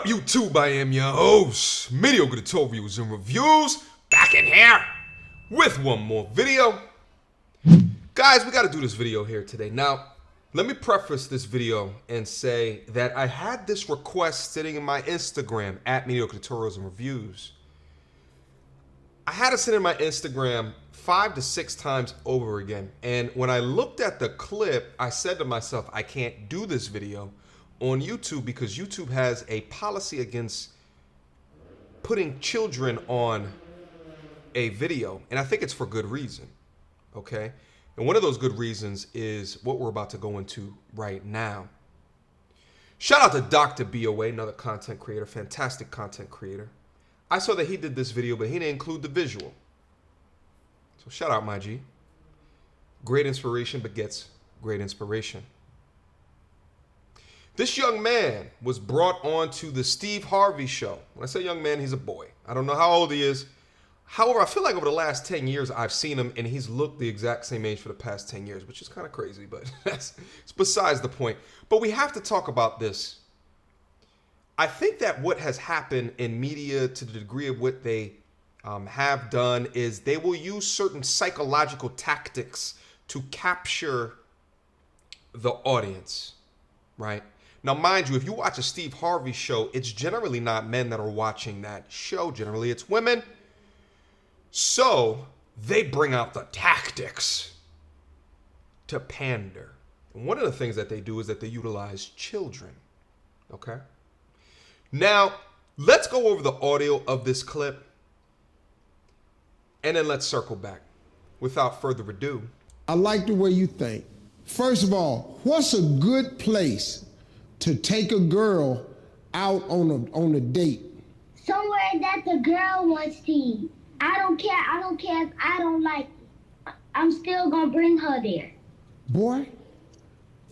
YouTube? I am your host, Mediocre tutorials and reviews, back in here with one more video. Guys, we got to do this video here today. Now, let me preface this video and say that I had this request sitting in my Instagram at Mediocre tutorials and reviews. I had it sit in my Instagram 5 to 6 times over again. And when I looked at the clip, I said to myself, I can't do this video on YouTube because YouTube has a policy against putting children on a video. And I think it's for good reason, okay? And one of those good reasons is what we're about to go into right now. Shout out to Dr. BOA, another content creator, fantastic content creator. I saw that he did this video, but he didn't include the visual. So shout out, my G. Great inspiration begets great inspiration. This young man was brought on to the Steve Harvey show. When I say young man, he's a boy. I don't know how old he is. However, I feel like over the last 10 years, I've seen him and he's looked the exact same age for the past 10 years, which is kind of crazy, but it's besides the point. But we have to talk about this. I think that what has happened in media to the degree of what they have done is they will use certain psychological tactics to capture the audience, right? Now, mind you, if you watch a Steve Harvey show, it's generally not men that are watching that show. Generally, it's women. So they bring out the tactics to pander. And one of the things that they do is that they utilize children, okay? Now, let's go over the audio of this clip, and then let's circle back. Without further ado. I like the way you think. First of all, what's a good place to take a girl out on a date? Somewhere that the girl wants to eat. I don't care if I don't like it. I'm still gonna bring her there. Boy,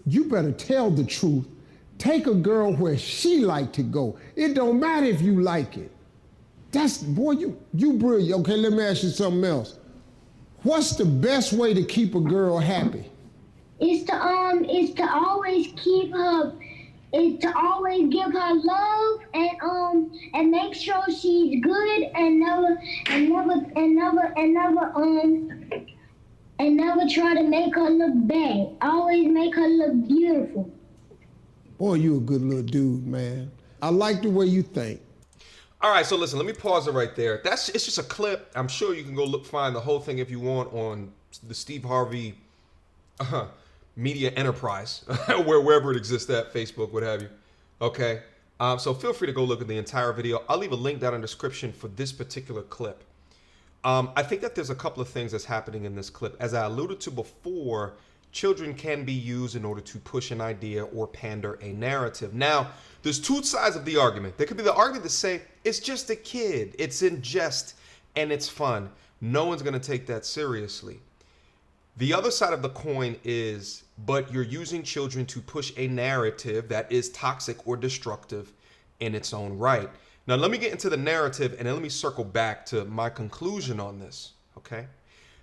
you better tell the truth. Take a girl where she like to go. It don't matter if you like it. Boy, you brilliant. Okay, let me ask you something else. What's the best way to keep a girl happy? Is to always keep her, is to always give her love and make sure she's good and never try to make her look bad. Always make her look beautiful. Boy, you a good little dude, man. I like the way you think. All right, so listen, let me pause it right there. It's just a clip. I'm sure you can go find the whole thing if you want on the Steve Harvey media enterprise, wherever it exists at, Facebook, what have you. Okay, so feel free to go look at the entire video. I'll leave a link down in the description for this particular clip. I think that there's a couple of things that's happening in this clip. As I alluded to before, children can be used in order to push an idea or pander a narrative. Now, there's two sides of the argument. There could be the argument to say, it's just a kid, it's in jest, and it's fun. No one's gonna take that seriously. The other side of the coin is, but you're using children to push a narrative that is toxic or destructive in its own right. Now, let me get into the narrative and then let me circle back to my conclusion on this, okay?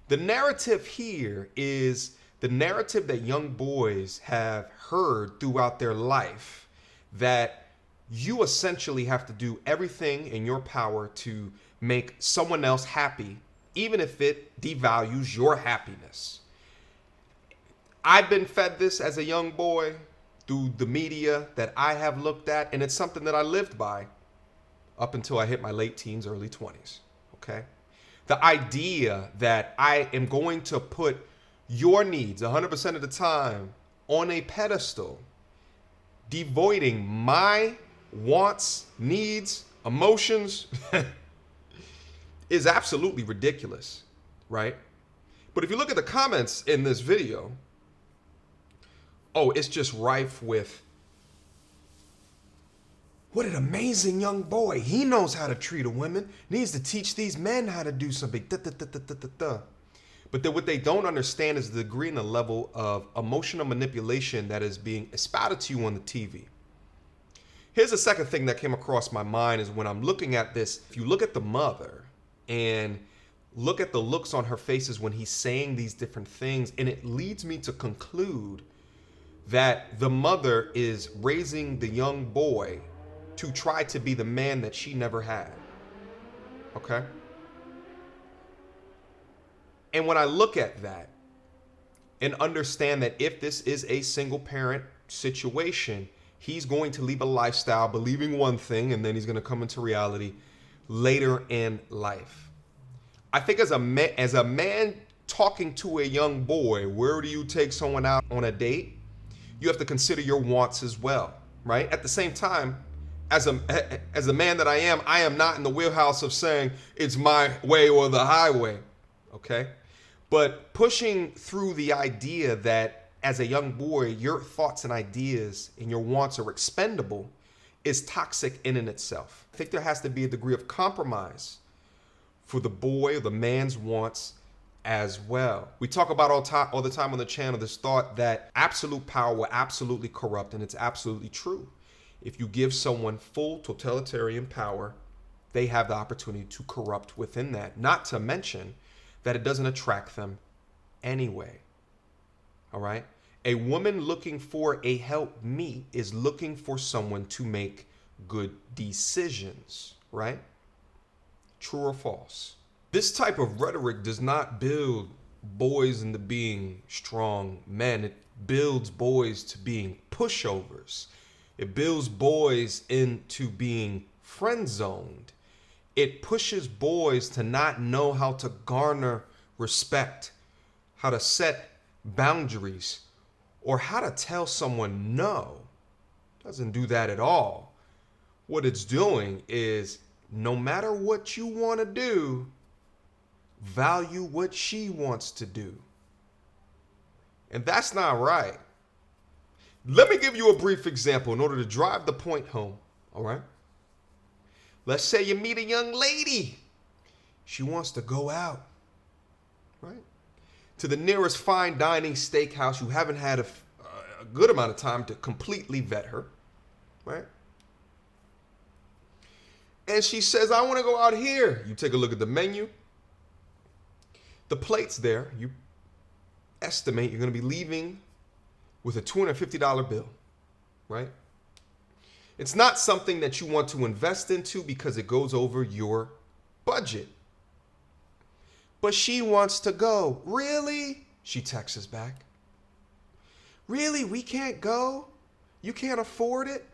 The narrative here is the narrative that young boys have heard throughout their life, that you essentially have to do everything in your power to make someone else happy, even if it devalues your happiness. I've been fed this as a young boy through the media that I have looked at, and it's something that I lived by up until I hit my late teens, early 20s, okay? The idea that I am going to put your needs 100% of the time on a pedestal, devoiding my wants, needs, emotions is absolutely ridiculous, right? But if you look at the comments in this video, oh, it's just rife with, what an amazing young boy. He knows how to treat a woman. Needs to teach these men how to do something. But then what they don't understand is the degree and the level of emotional manipulation that is being spouted to you on the TV. Here's the second thing that came across my mind is when I'm looking at this, if you look at the mother and look at the looks on her faces when he's saying these different things, and it leads me to conclude that the mother is raising the young boy to try to be the man that she never had. Okay? And when I look at that and understand that if this is a single parent situation, he's going to leave a lifestyle believing one thing, and then he's going to come into reality later in life. I think as a man talking to a young boy, where do you take someone out on a date? You have to consider your wants as well, right? At the same time, as a man that I am not in the wheelhouse of saying it's my way or the highway, okay? But pushing through the idea that as a young boy, your thoughts and ideas and your wants are expendable is toxic in and itself. I think there has to be a degree of compromise for the boy or the man's wants as well. We talk about all the time on the channel this thought that absolute power will absolutely corrupt, and it's absolutely true. If you give someone full totalitarian power, they have the opportunity to corrupt within that. Not to mention that it doesn't attract them anyway. All right? A woman looking for a helpmeet is looking for someone to make good decisions, right? True or false? This type of rhetoric does not build boys into being strong men. It builds boys to being pushovers. It builds boys into being friend-zoned. It pushes boys to not know how to garner respect, how to set boundaries, or how to tell someone no. It doesn't do that at all. What it's doing is, no matter what you want to do, value what she wants to do. And that's not right. Let me give you a brief example in order to drive the point home, all right? Let's say you meet a young lady. She wants to go out, right? To the nearest fine dining steakhouse. You haven't had a good amount of time to completely vet her, right? And she says, I want to go out here. You take a look at the menu. The plate's there. You estimate you're going to be leaving with a $250 bill, right? It's not something that you want to invest into because it goes over your budget. But she wants to go. Really? She texts back. Really? We can't go? You can't afford it?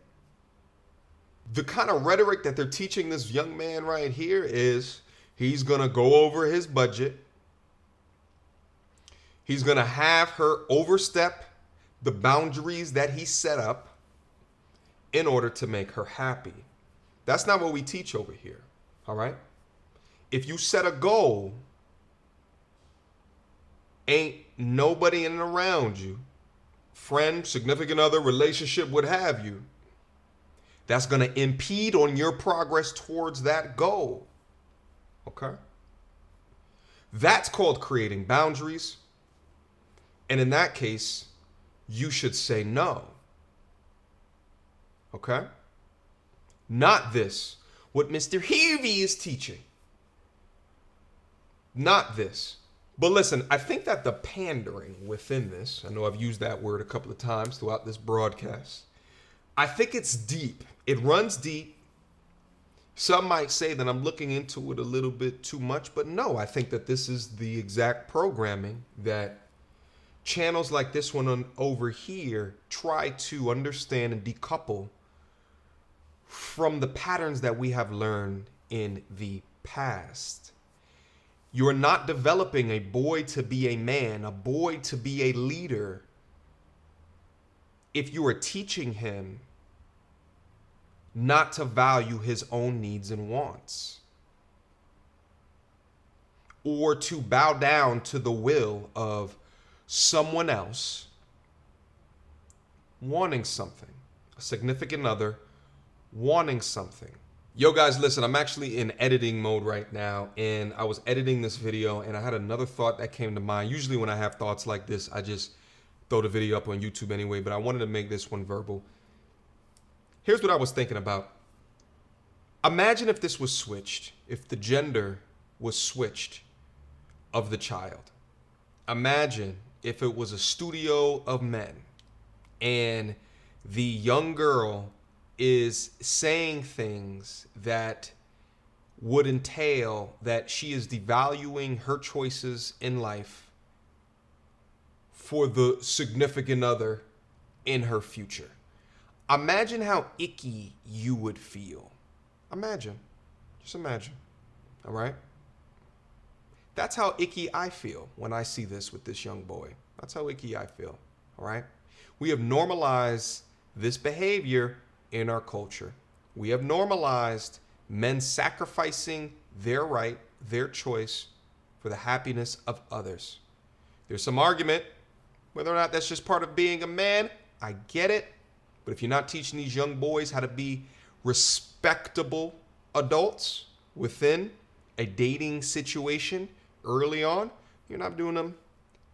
The kind of rhetoric that they're teaching this young man right here is he's going to go over his budget. He's going to have her overstep the boundaries that he set up in order to make her happy. That's not what we teach over here, all right? If you set a goal, ain't nobody in and around you, friend, significant other, relationship, what have you, that's going to impede on your progress towards that goal, okay? That's called creating boundaries. And in that case, you should say no. Okay? Not this, what Mr. Harvey is teaching. Not this. But listen, I think that the pandering within this, I know I've used that word a couple of times throughout this broadcast. I think it's deep. It runs deep. Some might say that I'm looking into it a little bit too much, but no, I think that this is the exact programming that channels like this one over here try to understand and decouple from the patterns that we have learned in the past. You're not developing a boy to be a man, a boy to be a leader, if you are teaching him not to value his own needs and wants, or to bow down to the will of someone else wanting something, a significant other wanting something. Yo guys, listen, I'm actually in editing mode right now, and I was editing this video and I had another thought that came to mind. Usually when I have thoughts like this, I just throw the video up on YouTube anyway, but I wanted to make this one verbal. Here's what I was thinking about. Imagine if this was switched, if the gender was switched of the child. Imagine if it was a studio of men and the young girl is saying things that would entail that she is devaluing her choices in life for the significant other in her future. Imagine how icky you would feel. Imagine. Just imagine. All right? That's how icky I feel when I see this with this young boy. That's how icky I feel. All right? We have normalized this behavior in our culture. We have normalized men sacrificing their right, their choice for the happiness of others. There's some argument whether or not that's just part of being a man. I get it. But if you're not teaching these young boys how to be respectable adults within a dating situation early on, you're not doing them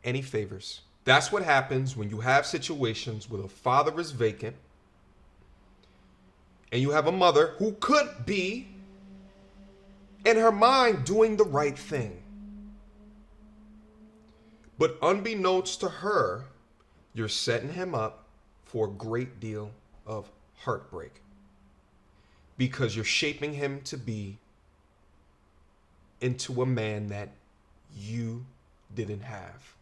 any favors. That's what happens when you have situations where the father is vacant and you have a mother who could be, in her mind, doing the right thing. But unbeknownst to her, you're setting him up for a great deal of heartbreak because you're shaping him to be into a man that you didn't have.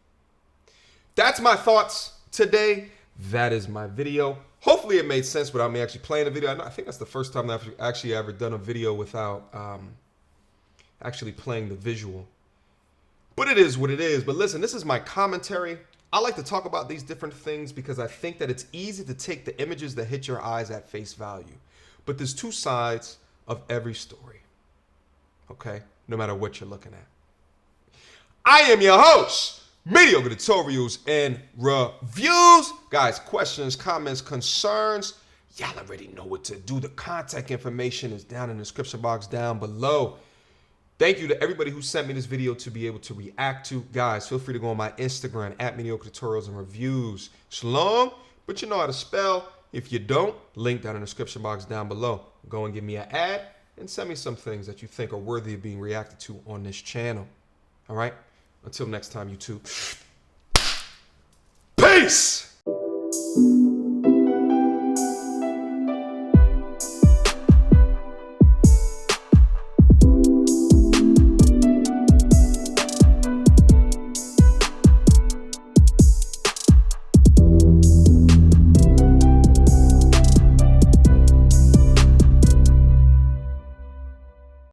That's my thoughts today. That is my video. Hopefully it made sense without me actually playing the video. I think that's the first time I've actually ever done a video without actually playing the visual. But it is what it is. But listen, this is my commentary. I like to talk about these different things because I think that it's easy to take the images that hit your eyes at face value. But there's two sides of every story. Okay? No matter what you're looking at. I am your host, Mediocre Tutorials and Reviews. Guys, questions, comments, concerns, y'all already know what to do. The contact information is down in the description box down below. Thank you to everybody who sent me this video to be able to react to. Guys, feel free to go on my Instagram at Mediocre Tutorials and Reviews. It's long, but you know how to spell. If you don't, link down in the description box down below. Go and give me an ad and send me some things that you think are worthy of being reacted to on this channel. All right? Until next time, YouTube. Peace!